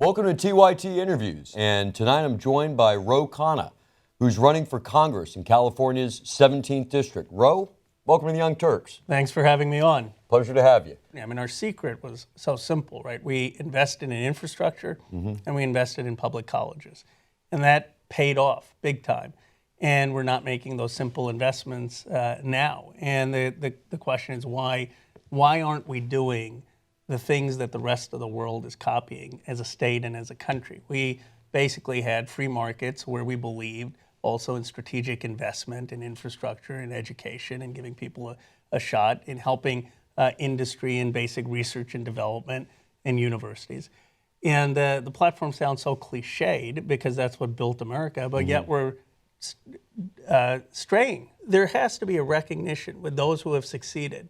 Welcome to TYT Interviews, and tonight I'm joined by Khanna, who's running for Congress in California's 17th District. Ro, welcome to the Young Turks. Thanks for having me on. Pleasure to have you. I mean, our secret was so simple, right? We invested in infrastructure and we invested in public colleges, and that paid off big time. And we're not making those simple investments now. And the question is why aren't we doing the things that the rest of the world is copying as a state and as a country? We basically had free markets where we believed also in strategic investment in infrastructure and education and giving people a shot in helping industry and basic research and development in universities. And the platform sounds so cliched because that's what built America, but yet we're straying. There has to be a recognition with those who have succeeded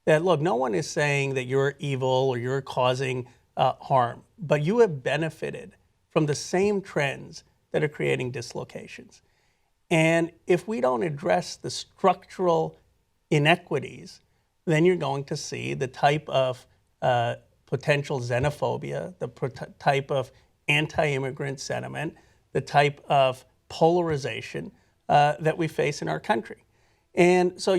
that, look, no one is saying that you're evil or you're causing harm, but you have benefited from the same trends that are creating dislocations. And if we don't address the structural inequities, then you're going to see the type of potential xenophobia, the type of anti-immigrant sentiment, the type of polarization that we face in our country. And so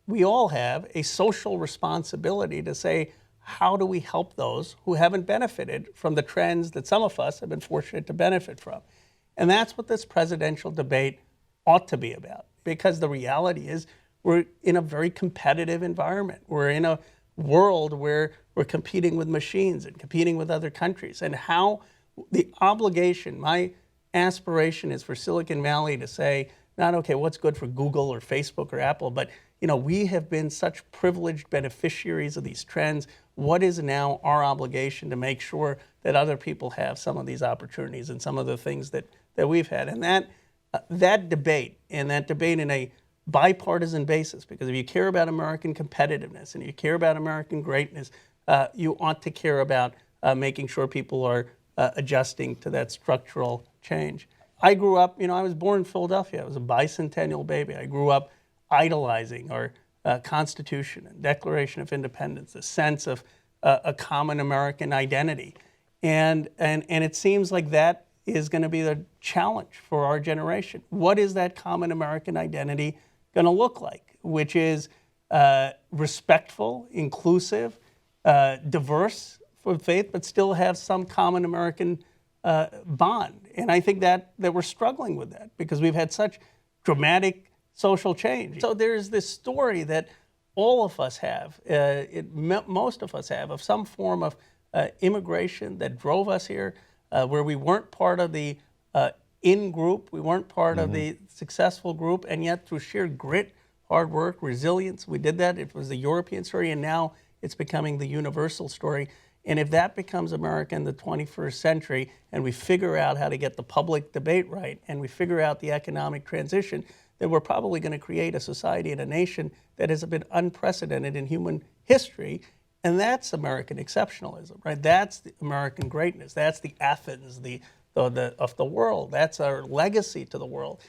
we all have a social responsibility to say, how do we help those who haven't benefited from the trends that some of us have been fortunate to benefit from? And that's what this presidential debate ought to be about, because the reality is we're in a very competitive environment. We're in a world where we're competing with machines and competing with other countries. And how the obligation, my aspiration is for Silicon Valley to say, not, okay, what's good for Google or Facebook or Apple, but we have been such privileged beneficiaries of these trends. What is now our obligation to make sure that other people have some of these opportunities and some of the things that we've had? And that debate in a bipartisan basis, because if you care about American competitiveness and you care about American greatness, you ought to care about making sure people are adjusting to that structural change. I grew up, I was born in Philadelphia. I was a bicentennial baby. I grew up idolizing our Constitution and Declaration of Independence, the sense of a common American identity. And it seems like that is going to be the challenge for our generation. What is that common American identity going to look like? Which is respectful, inclusive, diverse for faith, but still have some common American bond. And I think that we're struggling with that because we've had such dramatic social change. So there's this story that all of us have, most of us have, of some form of immigration that drove us here, where we weren't part of the in-group, we weren't part of the successful group, and yet through sheer grit, hard work, resilience, we did that. It was the European story, and now it's becoming the universal story. And if that becomes America in the 21st century, and we figure out how to get the public debate right, and we figure out the economic transition, then we're probably going to create a society and a nation that has been unprecedented in human history. And that's American exceptionalism, right? That's the American greatness. That's the Athens of the world. That's our legacy to the world.